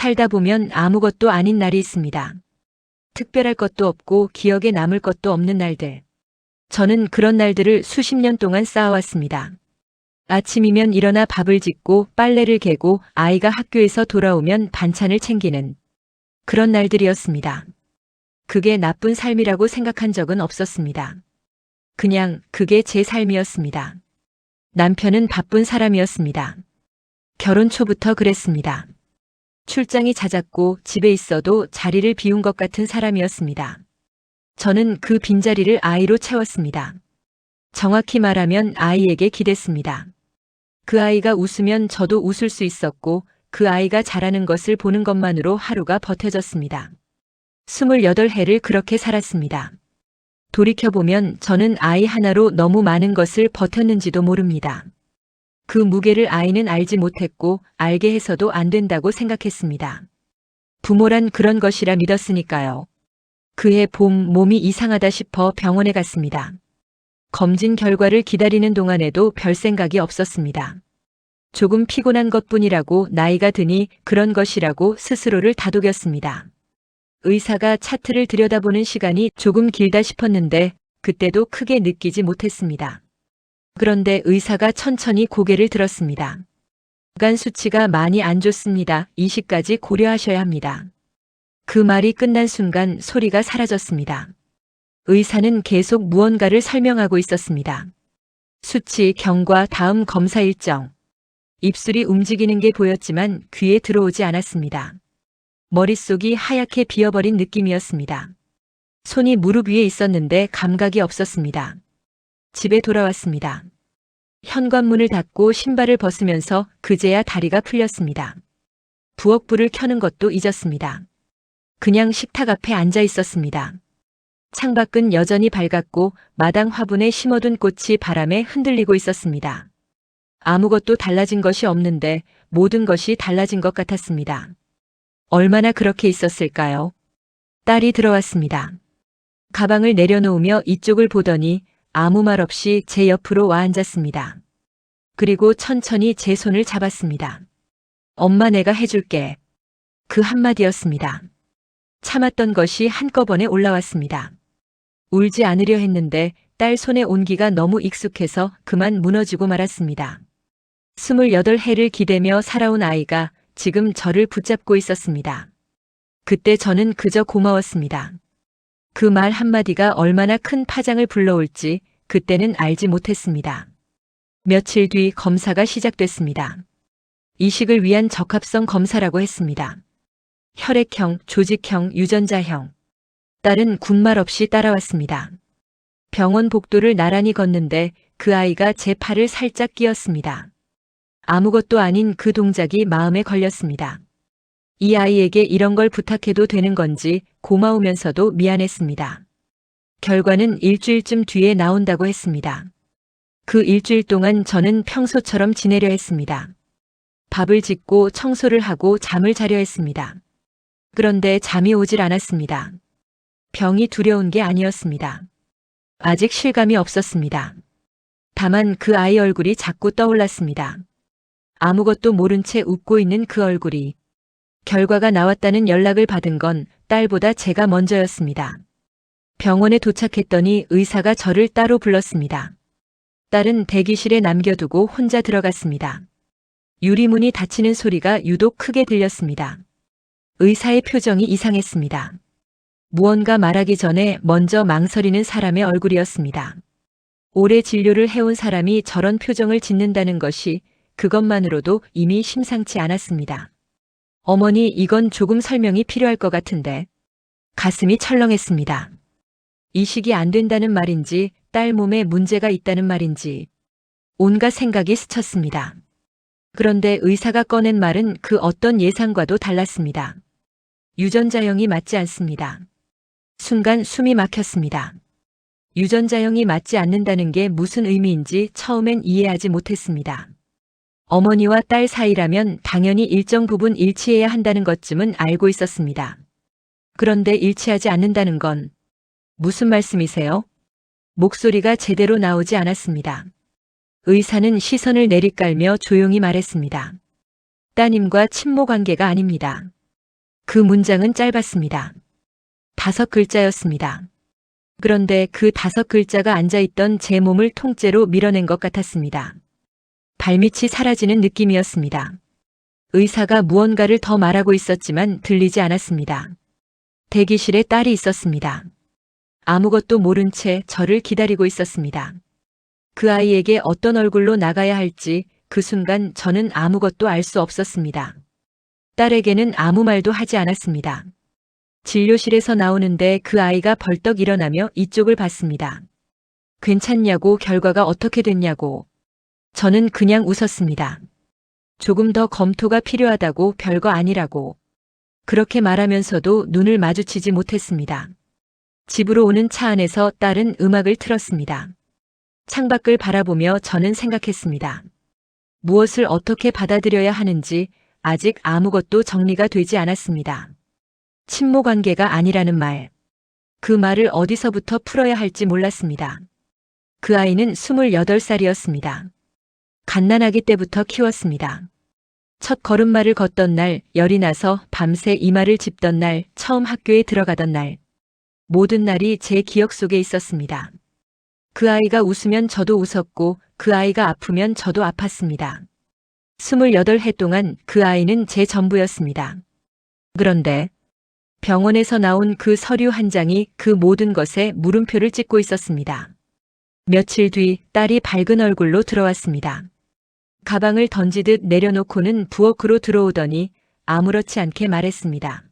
살다 보면 아무것도 아닌 날이 있습니다. 특별할 것도 없고 기억에 남을 것도 없는 날들. 저는 그런 날들을 수십 년 동안 쌓아왔습니다. 아침이면 일어나 밥을 짓고 빨래를 개고 아이가 학교에서 돌아오면 반찬을 챙기는 그런 날들이었습니다. 그게 나쁜 삶이라고 생각한 적은 없었습니다. 그냥 그게 제 삶이었습니다. 남편은 바쁜 사람이었습니다. 결혼 초부터 그랬습니다. 출장이 잦았고 집에 있어도 자리를 비운 것 같은 사람이었습니다. 저는 그 빈자리를 아이로 채웠습니다. 정확히 말하면 아이에게 기댔습니다. 그 아이가 웃으면 저도 웃을 수 있었고 그 아이가 자라는 것을 보는 것만으로 하루가 버텨졌습니다. 28해를 그렇게 살았습니다. 돌이켜보면 저는 아이 하나로 너무 많은 것을 버텼는지도 모릅니다. 그 무게를 아이는 알지 못했고 알게 해서도 안 된다고 생각했습니다. 부모란 그런 것이라 믿었으니까요. 그해 봄 몸이 이상하다 싶어 병원에 갔습니다. 검진 결과를 기다리는 동안에도 별 생각이 없었습니다. 조금 피곤한 것뿐이라고 나이가 드니 그런 것이라고 스스로를 다독였습니다. 의사가 차트를 들여다보는 시간이 조금 길다 싶었는데 그때도 크게 느끼지 못했습니다. 그런데 의사가 천천히 고개를 들었습니다. 간 수치가 많이 안 좋습니다. 이식까지 고려하셔야 합니다. 그 말이 끝난 순간 소리가 사라졌습니다. 의사는 계속 무언가를 설명하고 있었습니다. 수치, 경과, 다음 검사 일정. 입술이 움직이는 게 보였지만 귀에 들어오지 않았습니다. 머릿속이 하얗게 비어버린 느낌이었습니다. 손이 무릎 위에 있었는데 감각이 없었습니다. 집에 돌아왔습니다. 현관문을 닫고 신발을 벗으면서 그제야 다리가 풀렸습니다. 부엌불을 켜는 것도 잊었습니다. 그냥 식탁 앞에 앉아 있었습니다. 창밖은 여전히 밝았고 마당 화분에 심어둔 꽃이 바람에 흔들리고 있었습니다. 아무것도 달라진 것이 없는데 모든 것이 달라진 것 같았습니다. 얼마나 그렇게 있었을까요? 딸이 들어왔습니다. 가방을 내려놓으며 이쪽을 보더니 아무 말 없이 제 옆으로 와 앉았습니다. 그리고 천천히 제 손을 잡았습니다. 엄마 내가 해줄게. 그 한마디였습니다. 참았던 것이 한꺼번에 올라왔습니다. 울지 않으려 했는데 딸 손의 온기가 너무 익숙해서 그만 무너지고 말았습니다. 28해를 기대며 살아온 아이가 지금 저를 붙잡고 있었습니다. 그때 저는 그저 고마웠습니다. 그 말 한마디가 얼마나 큰 파장을 불러올지 그때는 알지 못했습니다. 며칠 뒤 검사가 시작됐습니다. 이식을 위한 적합성 검사라고 했습니다. 혈액형, 조직형, 유전자형. 딸은 군말 없이 따라왔습니다. 병원 복도를 나란히 걷는데 그 아이가 제 팔을 살짝 끼었습니다. 아무것도 아닌 그 동작이 마음에 걸렸습니다. 이 아이에게 이런 걸 부탁해도 되는 건지 고마우면서도 미안했습니다. 결과는 일주일쯤 뒤에 나온다고 했습니다. 그 일주일 동안 저는 평소처럼 지내려 했습니다. 밥을 짓고 청소를 하고 잠을 자려 했습니다. 그런데 잠이 오질 않았습니다. 병이 두려운 게 아니었습니다. 아직 실감이 없었습니다. 다만 그 아이 얼굴이 자꾸 떠올랐습니다. 아무것도 모른 채 웃고 있는 그 얼굴이. 결과가 나왔다는 연락을 받은 건 딸보다 제가 먼저였습니다. 병원에 도착했더니 의사가 저를 따로 불렀습니다. 딸은 대기실에 남겨두고 혼자 들어갔습니다. 유리문이 닫히는 소리가 유독 크게 들렸습니다. 의사의 표정이 이상했습니다. 무언가 말하기 전에 먼저 망설이는 사람의 얼굴이었습니다. 오래 진료를 해온 사람이 저런 표정을 짓는다는 것이 그것만으로도 이미 심상치 않았습니다. 어머니, 이건 조금 설명이 필요할 것 같은데. 가슴이 철렁했습니다. 이식이 안 된다는 말인지 딸 몸에 문제가 있다는 말인지 온갖 생각이 스쳤습니다. 그런데 의사가 꺼낸 말은 그 어떤 예상과도 달랐습니다. 유전자형이 맞지 않습니다. 순간 숨이 막혔습니다. 유전자형이 맞지 않는다는 게 무슨 의미인지 처음엔 이해하지 못했습니다. 어머니와 딸 사이라면 당연히 일정 부분 일치해야 한다는 것쯤은 알고 있었습니다. 그런데 일치하지 않는다는 건 무슨 말씀이세요? 목소리가 제대로 나오지 않았습니다. 의사는 시선을 내리깔며 조용히 말했습니다. 따님과 친모 관계가 아닙니다. 그 문장은 짧았습니다. 5글자였습니다. 그런데 그 5글자가 앉아있던 제 몸을 통째로 밀어낸 것 같았습니다. 발밑이 사라지는 느낌이었습니다. 의사가 무언가를 더 말하고 있었지만 들리지 않았습니다. 대기실에 딸이 있었습니다. 아무것도 모른 채 저를 기다리고 있었습니다. 그 아이에게 어떤 얼굴로 나가야 할지 그 순간 저는 아무것도 알 수 없었습니다. 딸에게는 아무 말도 하지 않았습니다. 진료실에서 나오는데 그 아이가 벌떡 일어나며 이쪽을 봤습니다. 괜찮냐고, 결과가 어떻게 됐냐고. 저는 그냥 웃었습니다. 조금 더 검토가 필요하다고, 별거 아니라고. 그렇게 말하면서도 눈을 마주치지 못했습니다. 집으로 오는 차 안에서 딸은 음악을 틀었습니다. 창밖을 바라보며 저는 생각했습니다. 무엇을 어떻게 받아들여야 하는지 아직 아무것도 정리가 되지 않았습니다. 친모 관계가 아니라는 말. 그 말을 어디서부터 풀어야 할지 몰랐습니다. 그 아이는 28살이었습니다. 갓난아기 때부터 키웠습니다. 첫 걸음마를 걷던 날, 열이 나서 밤새 이마를 짚던 날, 처음 학교에 들어가던 날. 모든 날이 제 기억 속에 있었습니다. 그 아이가 웃으면 저도 웃었고 그 아이가 아프면 저도 아팠습니다. 28해 동안 그 아이는 제 전부였습니다. 그런데 병원에서 나온 그 서류 한 장이 그 모든 것에 물음표를 찍고 있었습니다. 며칠 뒤 딸이 밝은 얼굴로 들어왔습니다. 가방을 던지듯 내려놓고는 부엌으로 들어오더니 아무렇지 않게 말했습니다.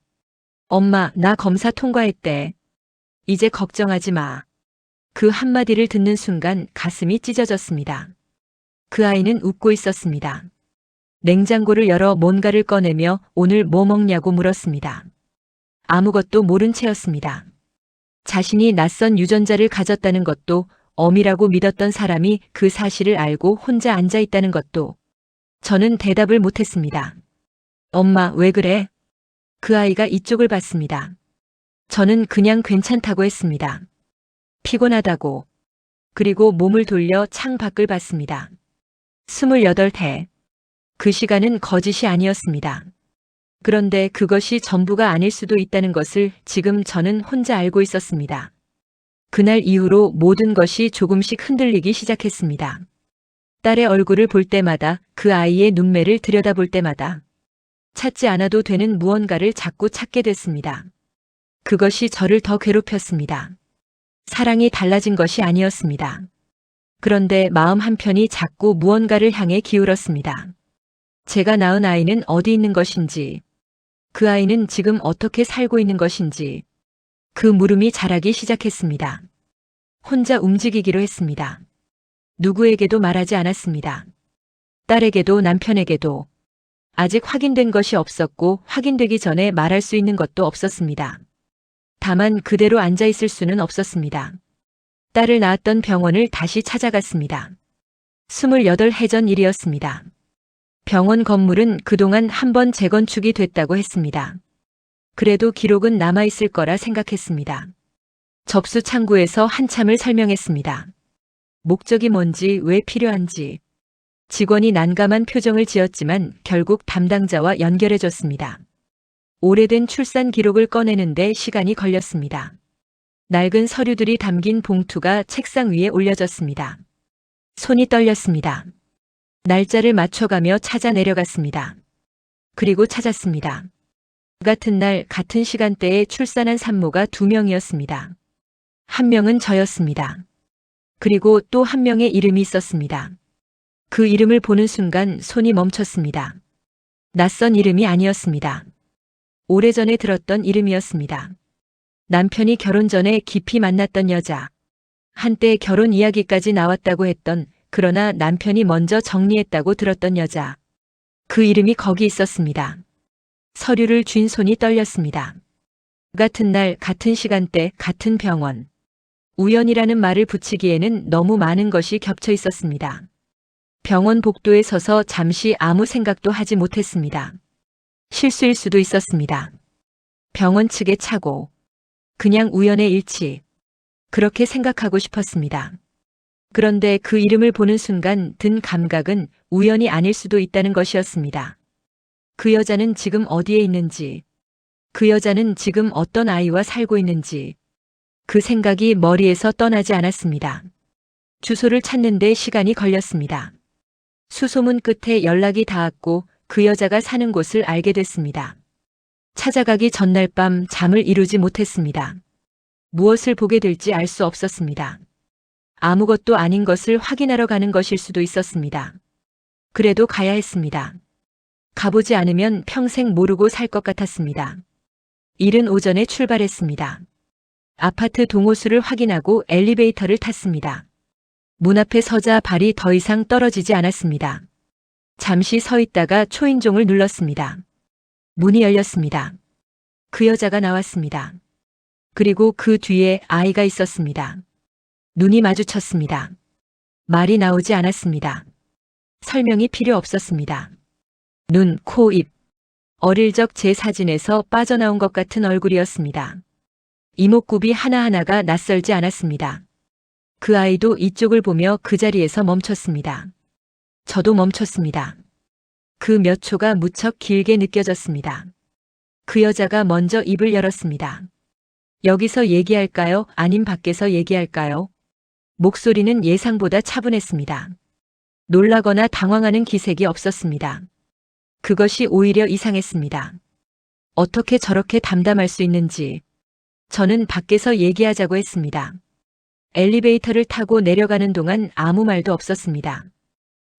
엄마, 나 검사 통과했대. 이제 걱정하지 마. 그 한마디를 듣는 순간 가슴이 찢어졌습니다. 그 아이는 웃고 있었습니다. 냉장고를 열어 뭔가를 꺼내며 오늘 뭐 먹냐고 물었습니다. 아무것도 모른 채였습니다. 자신이 낯선 유전자를 가졌다는 것도, 엄이라고 믿었던 사람이 그 사실을 알고 혼자 앉아 있다는 것도. 저는 대답을 못했습니다. 엄마, 왜 그래? 그 아이가 이쪽을 봤습니다. 저는 그냥 괜찮다고 했습니다. 피곤하다고. 그리고 몸을 돌려 창 밖을 봤습니다. 28해. 그 시간은 거짓이 아니었습니다. 그런데 그것이 전부가 아닐 수도 있다는 것을 지금 저는 혼자 알고 있었습니다. 그날 이후로 모든 것이 조금씩 흔들리기 시작했습니다. 딸의 얼굴을 볼 때마다, 그 아이의 눈매를 들여다볼 때마다 찾지 않아도 되는 무언가를 자꾸 찾게 됐습니다. 그것이 저를 더 괴롭혔습니다. 사랑이 달라진 것이 아니었습니다. 그런데 마음 한편이 자꾸 무언가를 향해 기울었습니다. 제가 낳은 아이는 어디 있는 것인지, 그 아이는 지금 어떻게 살고 있는 것인지, 그 물음이 자라기 시작했습니다. 혼자 움직이기로 했습니다. 누구에게도 말하지 않았습니다. 딸에게도 남편에게도. 아직 확인된 것이 없었고 확인되기 전에 말할 수 있는 것도 없었습니다. 다만 그대로 앉아 있을 수는 없었습니다. 딸을 낳았던 병원을 다시 찾아갔습니다. 28해 전 일이었습니다. 병원 건물은 그동안 한 번 재건축이 됐다고 했습니다. 그래도 기록은 남아있을 거라 생각했습니다. 접수 창구에서 한참을 설명했습니다. 목적이 뭔지, 왜 필요한지. 직원이 난감한 표정을 지었지만 결국 담당자와 연결해줬습니다. 오래된 출산 기록을 꺼내는데 시간이 걸렸습니다. 낡은 서류들이 담긴 봉투가 책상 위에 올려졌습니다. 손이 떨렸습니다. 날짜를 맞춰가며 찾아 내려갔습니다. 그리고 찾았습니다. 같은 날 같은 시간대에 출산한 산모가 2명이었습니다. 한 명은 저였습니다. 그리고 또 한 명의 이름이 있었습니다. 그 이름을 보는 순간 손이 멈췄습니다. 낯선 이름이 아니었습니다. 오래전에 들었던 이름이었습니다. 남편이 결혼 전에 깊이 만났던 여자. 한때 결혼 이야기까지 나왔다고 했던, 그러나 남편이 먼저 정리했다고 들었던 여자. 그 이름이 거기 있었습니다. 서류를 쥔 손이 떨렸습니다. 같은 날, 같은 시간대, 같은 병원. 우연이라는 말을 붙이기에는 너무 많은 것이 겹쳐 있었습니다. 병원 복도에 서서 잠시 아무 생각도 하지 못했습니다. 실수일 수도 있었습니다. 병원 측의 착오. 그냥 우연의 일치. 그렇게 생각하고 싶었습니다. 그런데 그 이름을 보는 순간 든 감각은 우연이 아닐 수도 있다는 것이었습니다. 그 여자는 지금 어디에 있는지, 그 여자는 지금 어떤 아이와 살고 있는지 그 생각이 머리에서 떠나지 않았습니다. 주소를 찾는데 시간이 걸렸습니다. 수소문 끝에 연락이 닿았고 그 여자가 사는 곳을 알게 됐습니다. 찾아가기 전날 밤 잠을 이루지 못했습니다. 무엇을 보게 될지 알 수 없었습니다. 아무것도 아닌 것을 확인하러 가는 것일 수도 있었습니다. 그래도 가야 했습니다. 가보지 않으면 평생 모르고 살 것 같았습니다. 이른 오전에 출발했습니다. 아파트 동호수를 확인하고 엘리베이터를 탔습니다. 문 앞에 서자 발이 더 이상 떨어지지 않았습니다. 잠시 서 있다가 초인종을 눌렀습니다. 문이 열렸습니다. 그 여자가 나왔습니다. 그리고 그 뒤에 아이가 있었습니다. 눈이 마주쳤습니다. 말이 나오지 않았습니다. 설명이 필요 없었습니다. 눈, 코, 입. 어릴 적 제 사진에서 빠져나온 것 같은 얼굴이었습니다. 이목구비 하나하나가 낯설지 않았습니다. 그 아이도 이쪽을 보며 그 자리에서 멈췄습니다. 저도 멈췄습니다. 그 몇 초가 무척 길게 느껴졌습니다. 그 여자가 먼저 입을 열었습니다. 여기서 얘기할까요? 아님 밖에서 얘기할까요? 목소리는 예상보다 차분했습니다. 놀라거나 당황하는 기색이 없었습니다. 그것이 오히려 이상했습니다. 어떻게 저렇게 담담할 수 있는지. 저는 밖에서 얘기하자고 했습니다. 엘리베이터를 타고 내려가는 동안 아무 말도 없었습니다.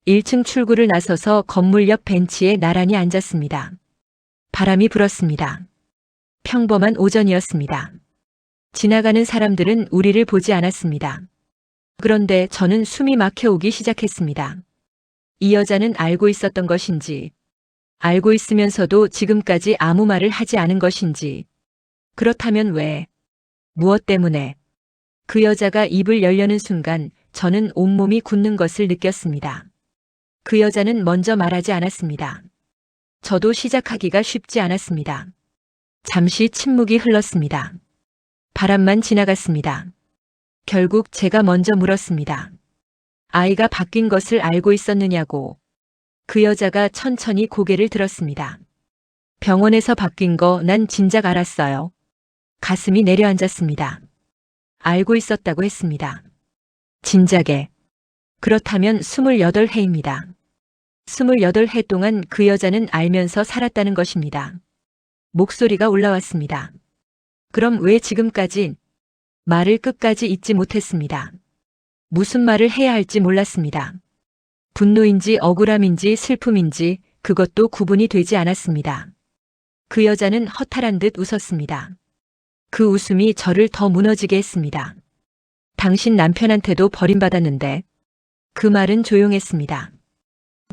1층 출구를 나서서 건물 옆 벤치에 나란히 앉았습니다. 바람이 불었습니다. 평범한 오전이었습니다. 지나가는 사람들은 우리를 보지 않았습니다. 그런데 저는 숨이 막혀오기 시작했습니다. 이 여자는 알고 있었던 것인지, 알고 있으면서도 지금까지 아무 말을 하지 않은 것인지, 그렇다면 왜, 무엇 때문에, 그 여자가 입을 열려는 순간 저는 온몸이 굳는 것을 느꼈습니다. 그 여자는 먼저 말하지 않았습니다. 저도 시작하기가 쉽지 않았습니다. 잠시 침묵이 흘렀습니다. 바람만 지나갔습니다. 결국 제가 먼저 물었습니다. 아이가 바뀐 것을 알고 있었느냐고. 그 여자가 천천히 고개를 들었습니다. 병원에서 바뀐 거 난 진작 알았어요. 가슴이 내려앉았습니다. 알고 있었다고 했습니다. 진작에. 그렇다면 28해입니다. 28해 동안 그 여자는 알면서 살았다는 것입니다. 목소리가 올라왔습니다. 그럼 왜 지금까지 말을 끝까지 잇지 못했습니다. 무슨 말을 해야 할지 몰랐습니다. 분노인지 억울함인지 슬픔인지 그것도 구분이 되지 않았습니다. 그 여자는 허탈한 듯 웃었습니다. 그 웃음이 저를 더 무너지게 했습니다. 당신 남편한테도 버림받았는데. 그 말은 조용했습니다.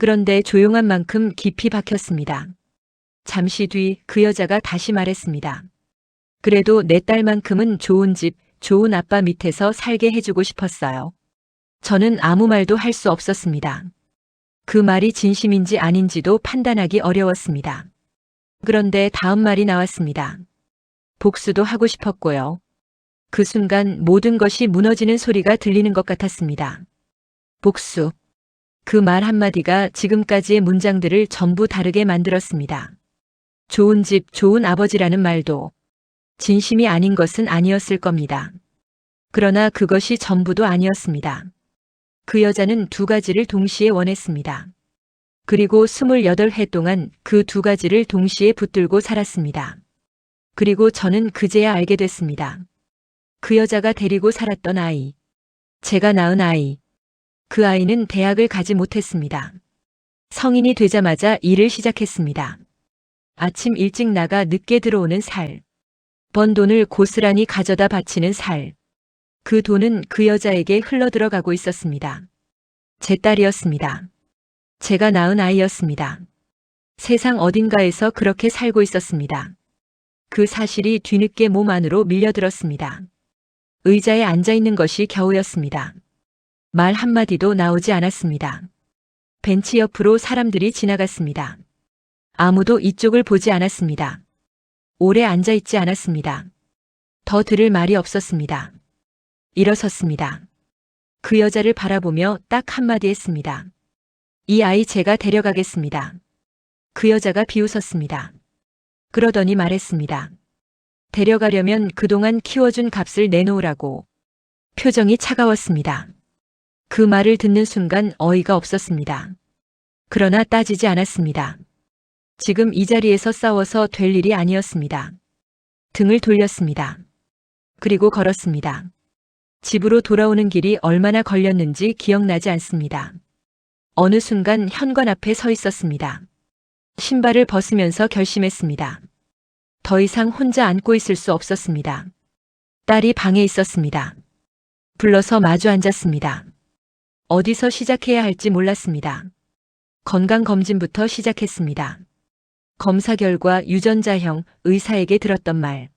그런데 조용한 만큼 깊이 박혔습니다. 잠시 뒤 그 여자가 다시 말했습니다. 그래도 내 딸만큼은 좋은 집, 좋은 아빠 밑에서 살게 해주고 싶었어요. 저는 아무 말도 할 수 없었습니다. 그 말이 진심인지 아닌지도 판단하기 어려웠습니다. 그런데 다음 말이 나왔습니다. 복수도 하고 싶었고요. 그 순간 모든 것이 무너지는 소리가 들리는 것 같았습니다. 복수. 그 말 한마디가 지금까지의 문장들을 전부 다르게 만들었습니다. 좋은 집, 좋은 아버지라는 말도 진심이 아닌 것은 아니었을 겁니다. 그러나 그것이 전부도 아니었습니다. 그 여자는 두 가지를 동시에 원했습니다. 그리고 28해 동안 그 두 가지를 동시에 붙들고 살았습니다. 그리고 저는 그제야 알게 됐습니다. 그 여자가 데리고 살았던 아이, 제가 낳은 아이, 그 아이는 대학을 가지 못했습니다. 성인이 되자마자 일을 시작했습니다. 아침 일찍 나가 늦게 들어오는 살, 번 돈을 고스란히 가져다 바치는 살, 그 돈은 그 여자에게 흘러들어가고 있었습니다. 제 딸이었습니다. 제가 낳은 아이였습니다. 세상 어딘가에서 그렇게 살고 있었습니다. 그 사실이 뒤늦게 몸 안으로 밀려들었습니다. 의자에 앉아있는 것이 겨우였습니다. 말 한마디도 나오지 않았습니다. 벤치 옆으로 사람들이 지나갔습니다. 아무도 이쪽을 보지 않았습니다. 오래 앉아있지 않았습니다. 더 들을 말이 없었습니다. 일어섰습니다. 그 여자를 바라보며 딱 한마디 했습니다. 이 아이 제가 데려가겠습니다. 그 여자가 비웃었습니다. 그러더니 말했습니다. 데려가려면 그동안 키워준 값을 내놓으라고. 표정이 차가웠습니다. 그 말을 듣는 순간 어이가 없었습니다. 그러나 따지지 않았습니다. 지금 이 자리에서 싸워서 될 일이 아니었습니다. 등을 돌렸습니다. 그리고 걸었습니다. 집으로 돌아오는 길이 얼마나 걸렸는지 기억나지 않습니다. 어느 순간 현관 앞에 서 있었습니다. 신발을 벗으면서 결심했습니다. 더 이상 혼자 안고 있을 수 없었습니다. 딸이 방에 있었습니다. 불러서 마주 앉았습니다. 어디서 시작해야 할지 몰랐습니다. 건강검진부터 시작했습니다. 검사 결과 유전자형 의사에게 들었던 말,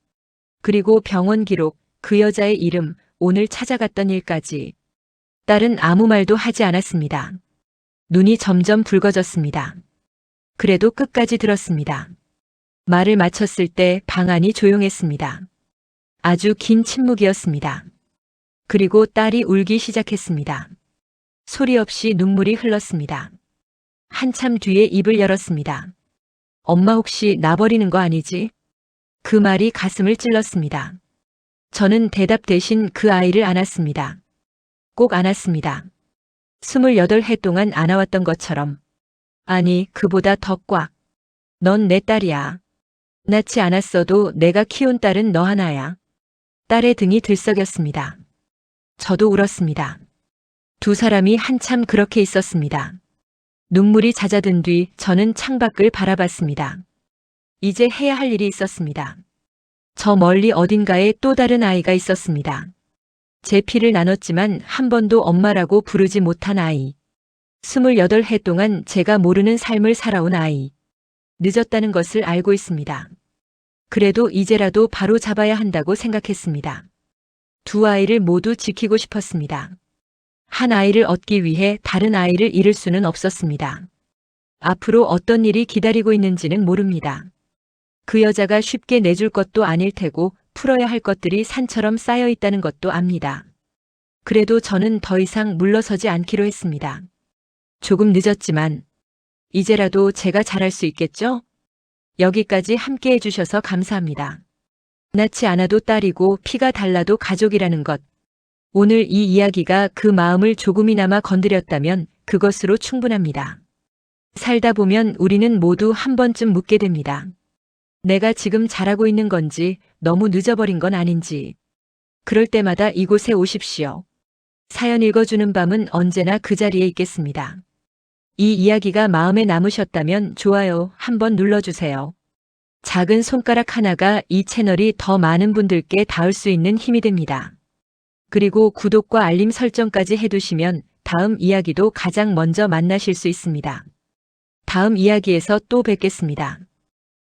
그리고 병원 기록, 그 여자의 이름, 오늘 찾아갔던 일까지. 딸은 아무 말도 하지 않았습니다. 눈이 점점 붉어졌습니다. 그래도 끝까지 들었습니다. 말을 마쳤을 때 방 안이 조용했습니다. 아주 긴 침묵이었습니다. 그리고 딸이 울기 시작했습니다. 소리 없이 눈물이 흘렀습니다. 한참 뒤에 입을 열었습니다. 엄마 혹시 나 버리는 거 아니지? 그 말이 가슴을 찔렀습니다. 저는 대답 대신 그 아이를 안았습니다. 꼭 안았습니다. 28해 동안 안아왔던 것처럼. 아니, 그보다 더 꽉. 넌 내 딸이야. 낳지 않았어도 내가 키운 딸은 너 하나야. 딸의 등이 들썩였습니다. 저도 울었습니다. 두 사람이 한참 그렇게 있었습니다. 눈물이 잦아든 뒤 저는 창밖을 바라봤습니다. 이제 해야 할 일이 있었습니다. 저 멀리 어딘가에 또 다른 아이가 있었습니다. 제 피를 나눴지만 한 번도 엄마라고 부르지 못한 아이. 28해 동안 제가 모르는 삶을 살아온 아이. 늦었다는 것을 알고 있습니다. 그래도 이제라도 바로 잡아야 한다고 생각했습니다. 두 아이를 모두 지키고 싶었습니다. 한 아이를 얻기 위해 다른 아이를 잃을 수는 없었습니다. 앞으로 어떤 일이 기다리고 있는지는 모릅니다. 그 여자가 쉽게 내줄 것도 아닐 테고 풀어야 할 것들이 산처럼 쌓여 있다는 것도 압니다. 그래도 저는 더 이상 물러서지 않기로 했습니다. 조금 늦었지만 이제라도 제가 잘할 수 있겠죠? 여기까지 함께 해주셔서 감사합니다. 낳지 않아도 딸이고 피가 달라도 가족이라는 것. 오늘 이 이야기가 그 마음을 조금이나마 건드렸다면 그것으로 충분합니다. 살다 보면 우리는 모두 한 번쯤 묻게 됩니다. 내가 지금 잘하고 있는 건지, 너무 늦어버린 건 아닌지. 그럴 때마다 이곳에 오십시오. 사연 읽어주는 밤은 언제나 그 자리에 있겠습니다. 이 이야기가 마음에 남으셨다면 좋아요 한번 눌러주세요. 작은 손가락 하나가 이 채널이 더 많은 분들께 닿을 수 있는 힘이 됩니다. 그리고 구독과 알림 설정까지 해두시면 다음 이야기도 가장 먼저 만나실 수 있습니다. 다음 이야기에서 또 뵙겠습니다.